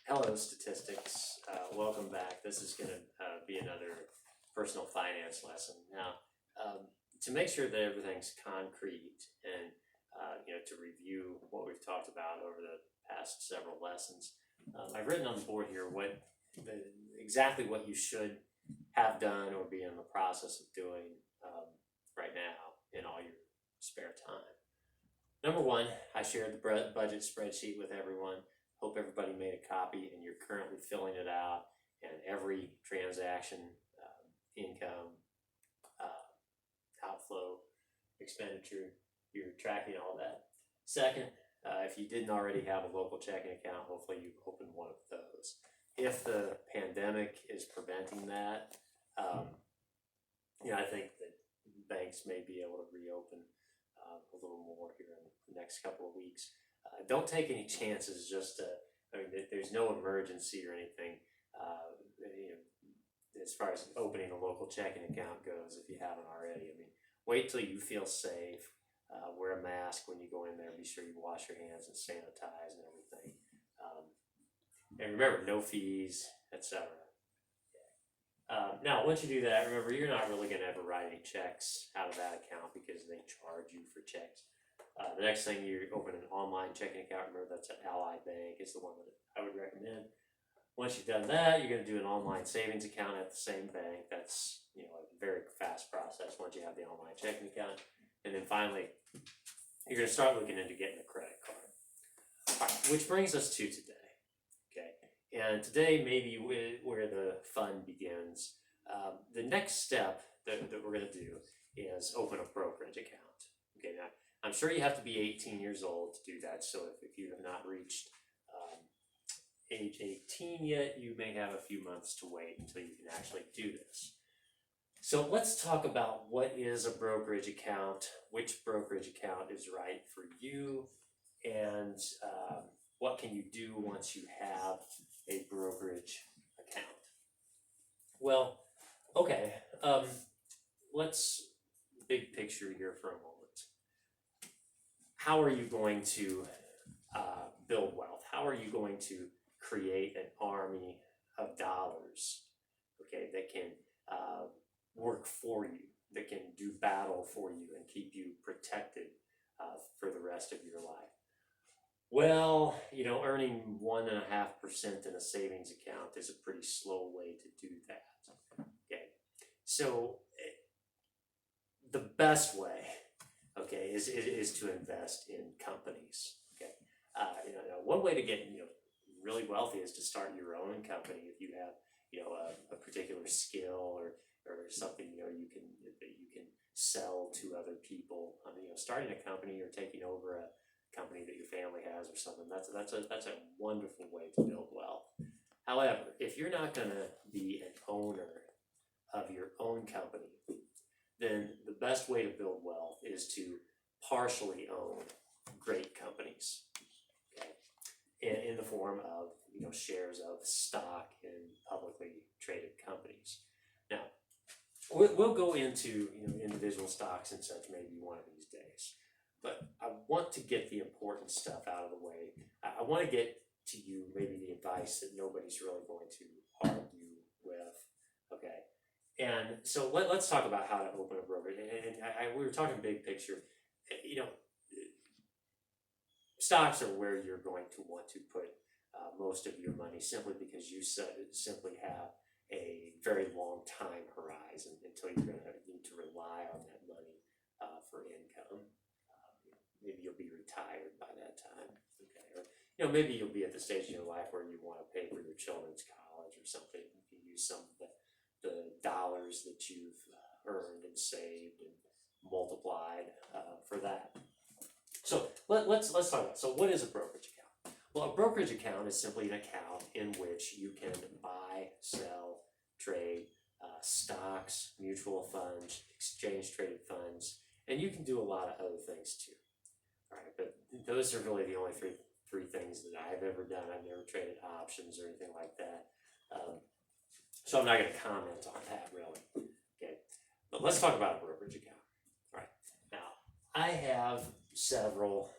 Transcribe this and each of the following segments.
Hello, statistics. Welcome back. This is going to be another personal finance lesson. Now, to make sure that everything's concrete and to review what we've talked about over the past several lessons, I've written on the board here exactly what you should have done or be in the process of doing right now in all your spare time. Number one, I shared the budget spreadsheet with everyone. Hope everybody made a copy and you're currently filling it out, and every transaction, income, outflow, expenditure, you're tracking all that. Second, if you didn't already have a local checking account, hopefully you've opened one of those. If the pandemic is preventing that, I think that banks may be able to reopen a little more here in the next couple of weeks. Don't take any chances. There's no emergency or anything. As far as opening a local checking account goes, if you haven't already. Wait till you feel safe. Wear a mask when you go in there. Be sure you wash your hands and sanitize and everything. And remember, no fees, etc. Now, once you do that, remember, you're not really going to ever write any checks out of that account because they charge you for checks. The next thing, you open an online checking account. Remember, that's an Ally Bank is the one that I would recommend. Once you've done that, you're going to do an online savings account at the same bank. That's a very fast process once you have the online checking account. And then finally, you're going to start looking into getting a credit card. All right, which brings us to today. Okay, and today maybe where the fun begins. The next step that we're going to do is open a brokerage account. Okay, now I'm sure you have to be 18 years old to do that. So if you have not reached age 18 yet, you may have a few months to wait until you can actually do this. So let's talk about what is a brokerage account, which brokerage account is right for you, and what can you do once you have a brokerage account. Well, okay, let's big picture here for a moment. How are you going to build wealth? How are you going to create an army of dollars, okay, that can work for you, that can do battle for you and keep you protected for the rest of your life? Well, earning 1.5% in a savings account is a pretty slow way to do that. Okay, so the best way, okay, is to invest in companies. Okay, one way to get really wealthy is to start your own company. If you have a particular skill or something you can sell to other people. Starting a company or taking over a company that your family has or something, that's a wonderful way to build wealth. However, if you're not going to be an owner of your own company, then the best way to build wealth is to partially own great companies, okay, in the form of shares of stock in publicly traded companies. Now, we'll go into individual stocks and such maybe one of these days, but I want to get the important stuff out of the way. I want to get to you maybe the advice that nobody's really going to argue with, okay? And so let's talk about how to open a brokerage. And we were talking big picture. Stocks are where you're going to want to put most of your money, simply because you simply have a very long time horizon until you're going to need to rely on that money for income. Maybe you'll be retired by that time, okay? Or maybe you'll be at the stage in your life where you want to pay for your children's college or something. You can use some of the dollars that you've earned and saved and multiplied for that. So let's talk about, so what is a brokerage account? Well, a brokerage account is simply an account in which you can buy, sell, trade stocks, mutual funds, exchange traded funds, and you can do a lot of other things too. All right, but those are really the only three things that I've ever done. I've never traded options or anything like that. So I'm not going to comment on that really. Okay, but let's talk about a brokerage account. All right, now I have several,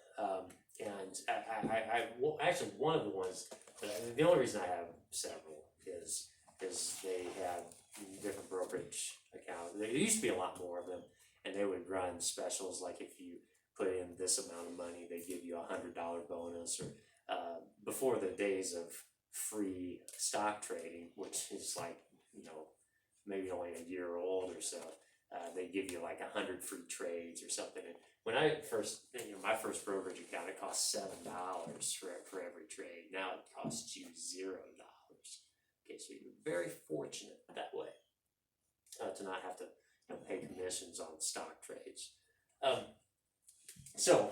and I actually one of the ones The only reason I have several is they have different brokerage accounts. There used to be a lot more of them, and they would run specials like if you put in this amount of money, they give you $100 bonus, or before the days of free stock trading, which is like, maybe only a year old or so. They give you like 100 free trades or something. And when I first, my first brokerage account, it cost $7 for every trade. Now it costs you $0. Okay, so you're very fortunate that way to not have to pay commissions on stock trades. So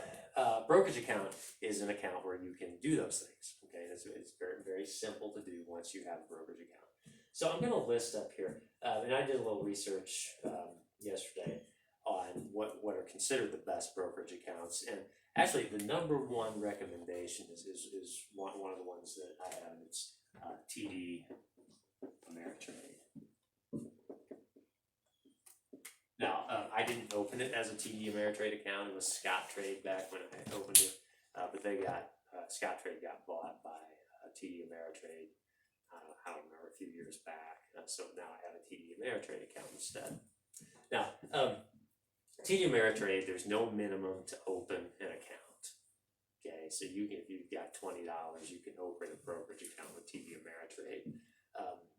brokerage account is an account where you can do those things. Okay, it's very, very simple to do once you have a brokerage account. So I'm going to list up here, and I did a little research yesterday on what are considered the best brokerage accounts. And actually, the number one recommendation is one of the ones that I have. It's TD Ameritrade. Now, I didn't open it as a TD Ameritrade account. It was Scottrade back when I opened it, but they got Scottrade got bought by TD Ameritrade. I don't remember, a few years back. So now I have a TD Ameritrade account instead. Now, TD Ameritrade, there's no minimum to open an account. Okay, so if you've got $20, you can open a brokerage account with TD Ameritrade.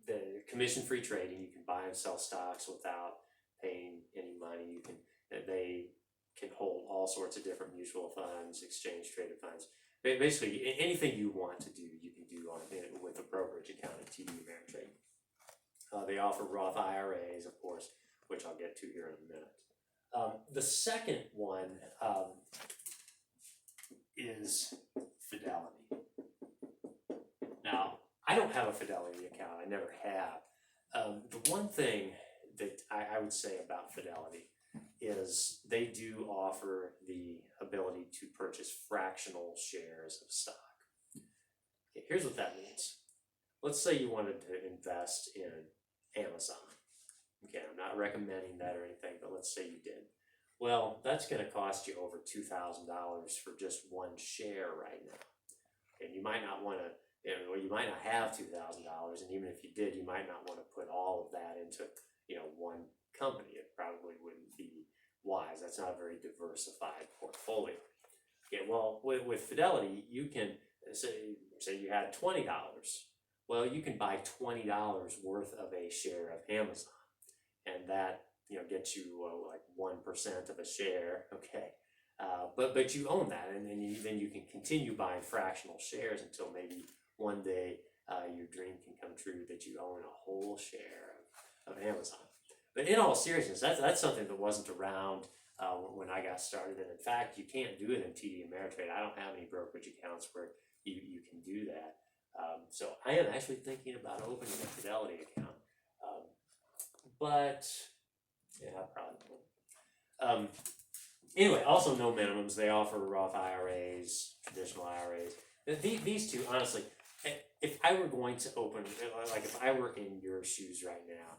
The commission-free trading, you can buy and sell stocks without paying any money. They can hold all sorts of different mutual funds, exchange-traded funds. Basically, anything you want to do, you can do with a brokerage account at TD Ameritrade. They offer Roth IRAs, of course, which I'll get to here in a minute. The second one is Fidelity. Now, I don't have a Fidelity account. I never have. The one thing that I would say about Fidelity is they do offer the ability to purchase fractional shares of stock. Okay, here's what that means. Let's say you wanted to invest in Amazon. Okay, I'm not recommending that or anything, but let's say you did. Well, that's going to cost you over $2,000 for just one share right now. And you might not want to, you might not have $2,000, and even if you did, you might not want to put all of that into one company. It probably wouldn't be wise. That's not a very diversified portfolio. Okay, well, with Fidelity, you can say you had $20. Well, you can buy $20 worth of a share of Amazon, and that gets you like 1% of a share. Okay, but you own that, and then you can continue buying fractional shares until maybe one day your dream can come true that you own a whole share of Amazon. But in all seriousness, that's something that wasn't around when I got started. And in fact, you can't do it in TD Ameritrade. I don't have any brokerage accounts where you can do that. So I am actually thinking about opening a Fidelity account. But yeah, I probably won't. Anyway, also no minimums. They offer Roth IRAs, traditional IRAs. These two, honestly, if I were going to open, like if I were in your shoes right now,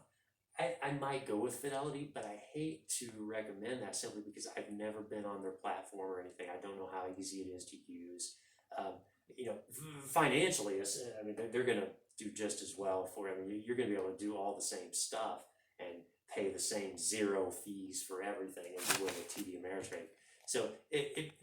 I might go with Fidelity, but I hate to recommend that simply because I've never been on their platform or anything. I don't know how easy it is to use. Financially, they're going to do just as well for you. You're going to be able to do all the same stuff and pay the same zero fees for everything as you would with TD Ameritrade. So,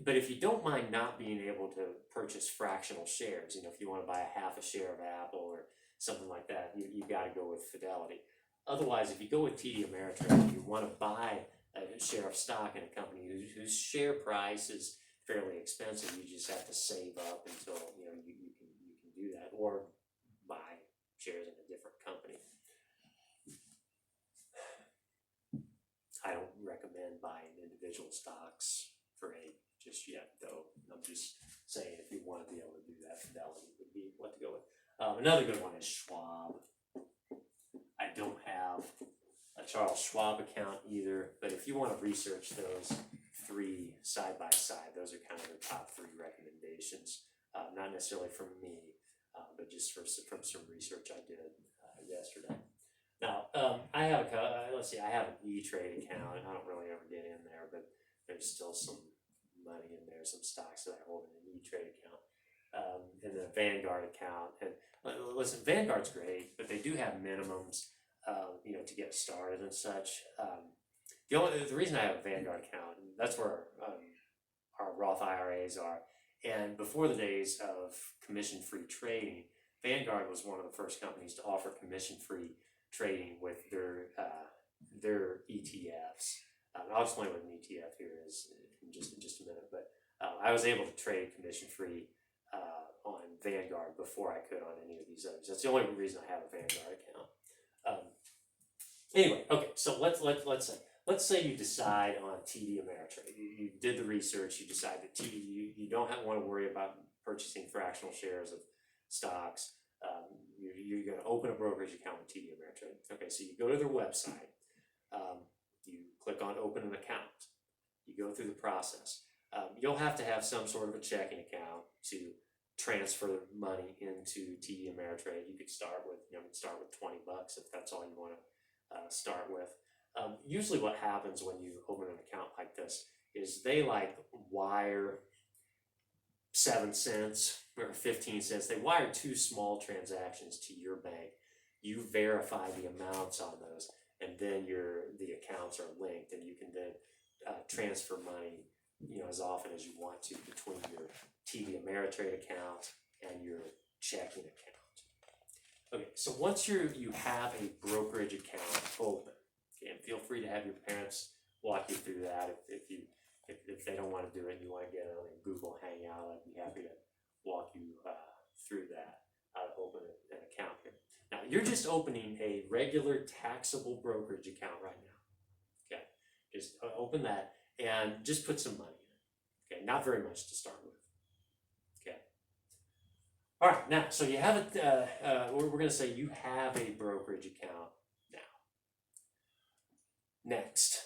but if you don't mind not being able to purchase fractional shares, if you want to buy a half a share of Apple or something like that, you got to go with Fidelity. Otherwise, if you go with TD Ameritrade, you want to buy a share of stock in a company whose share price is fairly expensive. You just have to save up until you can do that, or buy shares in a different company. I don't recommend buying individual stocks for any just yet, though. I'm just saying if you want to be able to do that, Fidelity would be what to go with. Another good one is Schwab. I don't have a Charles Schwab account either, but if you want to research those three side by side, those are kind of the top three recommendations. Not necessarily from me, but just from some research I did yesterday. Now, I have I have an E-Trade account. I don't really ever get in there, but there's still some money in there, some stocks that I hold in an E-Trade account. in the Vanguard account. And listen, Vanguard's great, but they do have minimums, to get started and such. The reason I have a Vanguard account, and that's where our Roth IRAs are. And before the days of commission-free trading, Vanguard was one of the first companies to offer commission-free trading with their ETFs. I'll explain what an ETF here is in just a minute, but I was able to trade commission-free on Vanguard before I could on any of these others. That's the only reason I have a Vanguard account. Anyway, okay, so let's say you decide on TD Ameritrade. You did the research. You decide that you don't want to worry about purchasing fractional shares of stocks. You're going to open a brokerage account with TD Ameritrade. Okay, so you go to their website. You click on open an account. You go through the process. You'll have to have some sort of a checking account to transfer money into TD Ameritrade. You could start with $20 if that's all you want to start with. Usually what happens when you open an account like this is they wire 7 cents or 15 cents. They wire 2 small transactions to your bank. You verify the amounts on those, and then the accounts are linked, and you can then transfer money, as often as you want to between your TD Ameritrade account and your checking account. Okay, so once you have a brokerage account open, and feel free to have your parents walk you through that if they don't want to do it and you want to get on a Google Hangout. I'd be happy to walk you through that, how to open an account here. Now, you're just opening a regular taxable brokerage account right now. Okay, just open that and just put some money in. Okay, not very much to start with. Okay. All right, now, so you have it, we're going to say you have a brokerage account now. Next,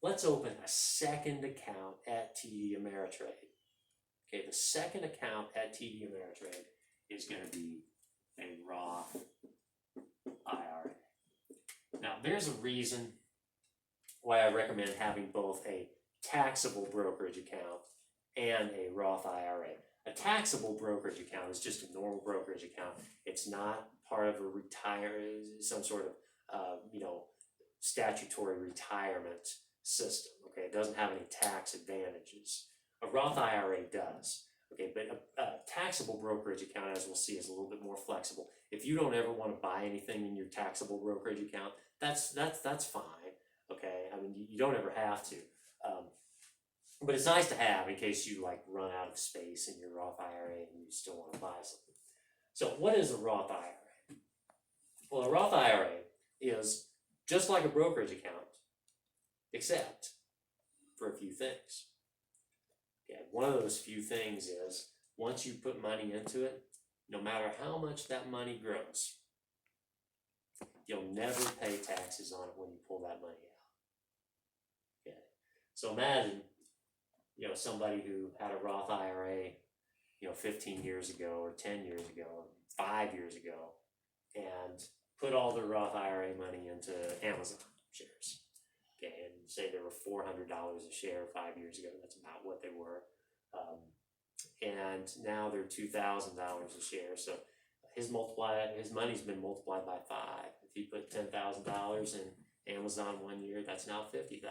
let's open a second account at TD Ameritrade. Okay, the second account at TD Ameritrade is going to be a Roth IRA. Now, there's a reason why I recommend having both a taxable brokerage account and a Roth IRA. A taxable brokerage account is just a normal brokerage account. It's not part of some sort of, statutory retirement system. Okay, it doesn't have any tax advantages. A Roth IRA does. Okay, but a taxable brokerage account, as we'll see, is a little bit more flexible. If you don't ever want to buy anything in your taxable brokerage account, that's fine. Okay, I mean you don't ever have to, but it's nice to have in case you run out of space in your Roth IRA and you still want to buy something. So what is a Roth IRA? Well, a Roth IRA is just like a brokerage account, except for a few things. Okay, one of those few things is once you put money into it, no matter how much that money grows, you'll never pay taxes on it when you pull that money out. Okay, so imagine, somebody who had a Roth IRA, 15 years ago or 10 years ago or 5 years ago, and put all their Roth IRA money into Amazon shares. Okay, and say they were $400 a share 5 years ago. That's about what they were. And now they're $2,000 a share. So his money's been multiplied by 5. If he put $10,000 in Amazon 1 year, that's now $50,000.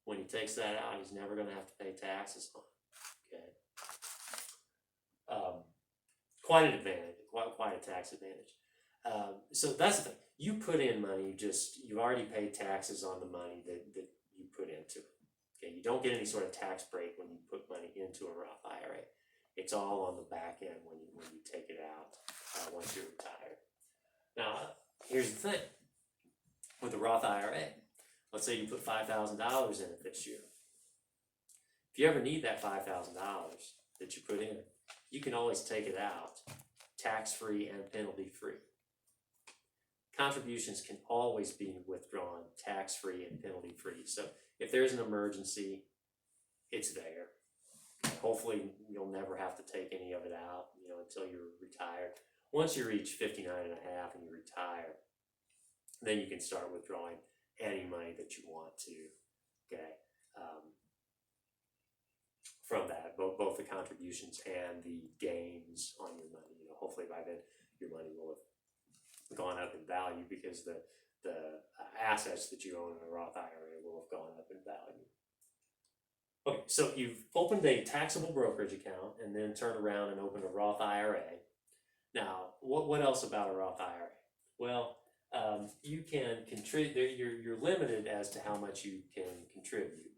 When he takes that out, he's never going to have to pay taxes on it. Okay. Quite an advantage, quite a tax advantage. So that's the thing. You put in money, you already pay taxes on the money that you put into it. Okay, you don't get any sort of tax break when you put money into a Roth IRA. It's all on the back end when you take it out once you're retired. Now, here's the thing. With the Roth IRA, let's say you put $5,000 in it this year. If you ever need that $5,000 that you put in, you can always take it out tax-free and penalty-free. Contributions can always be withdrawn tax-free and penalty-free. So if there's an emergency, it's there. Hopefully you'll never have to take any of it out, until you're retired. Once you reach 59 and a half and you retire, then you can start withdrawing any money that you want to. Okay. from that, both the contributions and the gains on your money. Hopefully by then your money will have gone up in value because the assets that you own in a Roth IRA will have gone up in value. Okay, so you've opened a taxable brokerage account and then turned around and opened a Roth IRA. Now, what else about a Roth IRA? Well, you can contribute. You're limited as to how much you can contribute.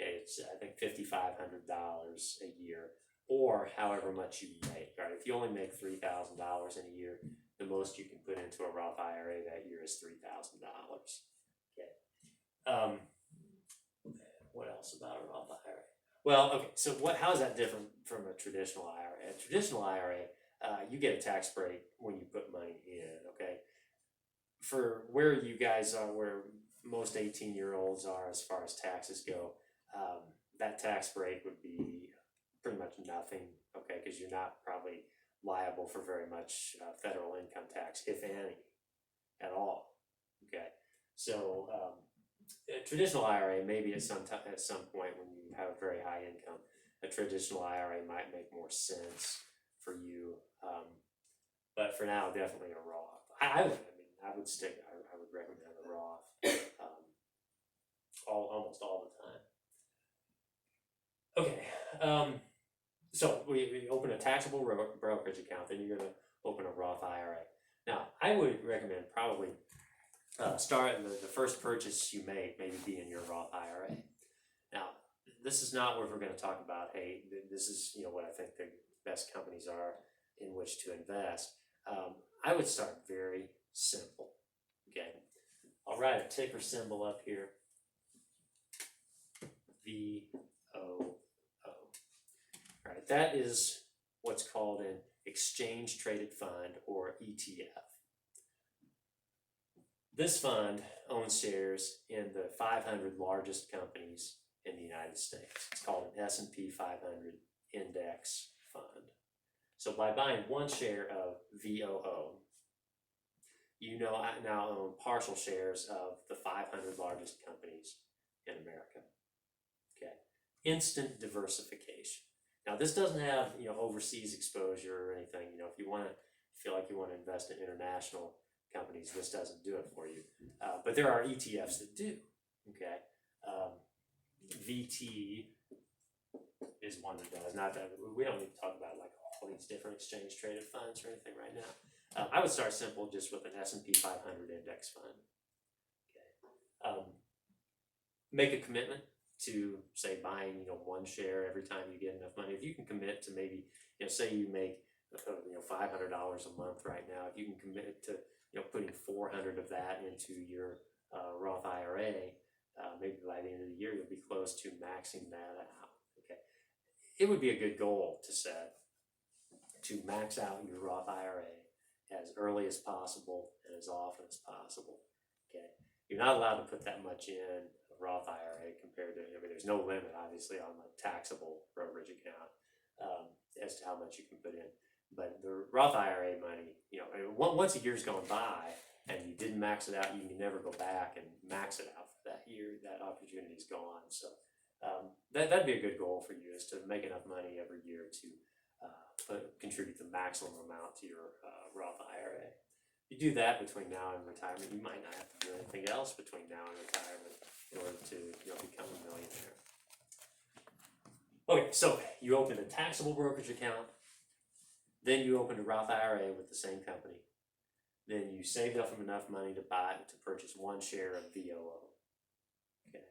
Okay, it's I think $5,500 a year, or however much you make. Right, if you only make $3,000 in a year, the most you can put into a Roth IRA that year is $3,000. Okay. What else about a Roth IRA? Well, okay. So how is that different from a traditional IRA? A traditional IRA, you get a tax break when you put money in. Okay. For where you guys are, where most 18-year-olds are as far as taxes go, that tax break would be pretty much nothing. Okay, because you're not probably liable for very much federal income tax, if any, at all. Okay, so a traditional IRA, maybe at some point when you have a very high income, a traditional IRA might make more sense for you. But for now, definitely a Roth. I would stick. I would recommend a Roth almost all the time. Okay. So we open a taxable brokerage account, then you're going to open a Roth IRA. Now, I would recommend probably start the first purchase you make, maybe be in your Roth IRA. Now, this is not where we're going to talk about, hey, this is what I think the best companies are in which to invest. I would start very simple. Okay, I'll write a ticker symbol up here. VOO. All right, that is what's called an exchange traded fund, or ETF. This fund owns shares in the 500 largest companies in the United States. It's called an S&P 500 index fund. So by buying one share of VOO, I now own partial shares of the 500 largest companies in America. Okay, instant diversification. Now this doesn't have overseas exposure or anything. If you feel like you want to invest in international companies, this doesn't do it for you. But there are ETFs that do. Okay, VT is one that does. Not that we don't need to talk about like all these different exchange traded funds or anything right now. I would start simple, just with an S&P 500 index fund. Okay, make a commitment to say buying one share every time you get enough money. If you can commit to maybe say you make $500 a month right now, if you can commit to putting 400 of that into your Roth IRA, maybe by the end of the year you'll be close to maxing that out. Okay, it would be a good goal to set to max out your Roth IRA as early as possible and as often as possible. Okay, you're not allowed to put that much in a Roth IRA compared to, there's no limit obviously on the taxable brokerage account as to how much you can put in. But the Roth IRA money, once a year's gone by and you didn't max it out, you can never go back and max it out for that year. That opportunity's gone. So that'd be a good goal for you, is to make enough money every year to contribute the maximum amount to your Roth IRA. If you do that between now and retirement, you might not have to do anything else between now and retirement in order to become a millionaire. Okay, so you opened a taxable brokerage account, then you opened a Roth IRA with the same company, then you saved up enough money to purchase one share of VOO. Okay,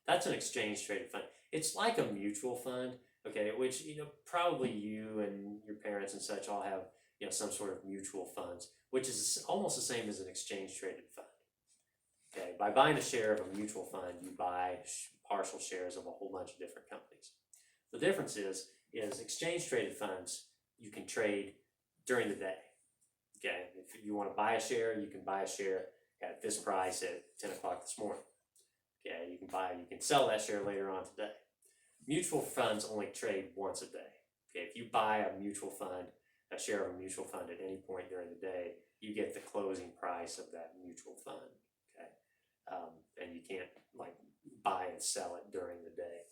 that's an exchange traded fund. It's like a mutual fund. Okay, which probably you and your parents and such all have some sort of mutual funds, which is almost the same as an exchange traded fund. Okay, by buying a share of a mutual fund, you buy partial shares of a whole bunch of different companies. The difference is exchange traded funds you can trade during the day. Okay, if you want to buy a share, you can buy a share at this price at 10 o'clock this morning. Okay, you can sell that share later on today. Mutual funds only trade once a day. Okay, if you buy a share of a mutual fund at any point during the day, you get the closing price of that mutual fund. Okay, and you can't buy and sell it during the day.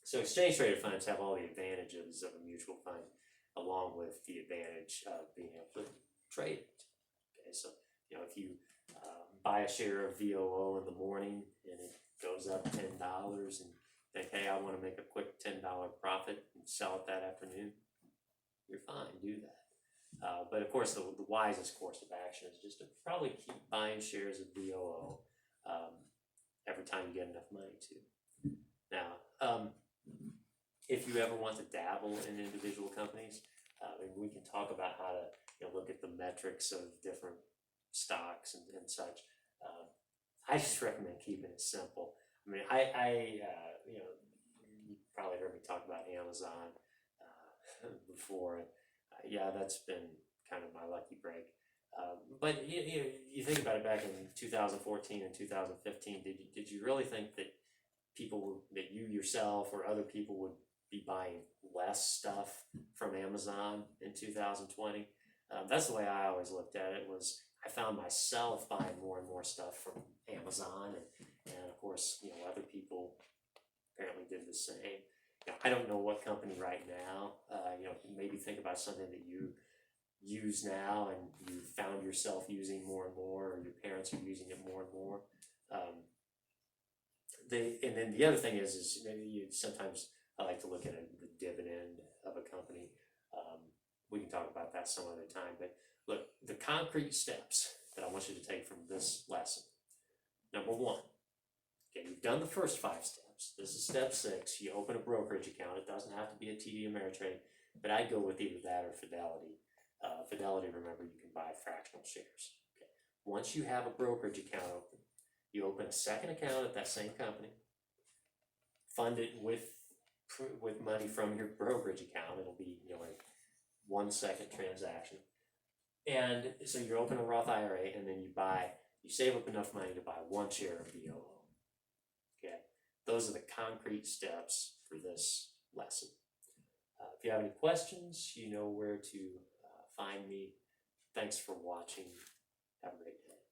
So exchange traded funds have all the advantages of a mutual fund, along with the advantage of being able to trade it. Okay, so if you buy a share of VOO in the morning and it goes up $10, and think, hey, I want to make a quick $10 profit and sell it that afternoon, you're fine, do that. But of course, the wisest course of action is just to probably keep buying shares of VOO every time you get enough money to. Now, if you ever want to dabble in individual companies, we can talk about how to look at the metrics of different stocks and such. I just recommend keeping it simple. I mean, you probably heard me talk about Amazon before. Yeah, that's been kind of my lucky break. But you think about it, back in 2014 and 2015, did you really think that that you yourself or other people would be buying less stuff from Amazon in 2020? That's the way I always looked at it. Was I found myself buying more and more stuff from Amazon, and of course, other people apparently did the same. I don't know what company right now. Maybe think about something that you use now and you found yourself using more and more, or your parents are using it more and more. And then the other thing is maybe sometimes I like to look at the dividend of a company. We can talk about that some other time. But look, the concrete steps that I want you to take from this lesson. Number one, okay, you've done the first 5 steps. This is step 6. You open a brokerage account. It doesn't have to be a TD Ameritrade, but I'd go with either that or Fidelity. Fidelity, remember, you can buy fractional shares. Okay. Once you have a brokerage account open, you open a second account at that same company, fund it with money from your brokerage account. It'll be a 1-second transaction, and so you open a Roth IRA, and then you save up enough money to buy 1 share of VOO. Okay, those are the concrete steps for this lesson. If you have any questions, you know where to find me. Thanks for watching. Have a great day.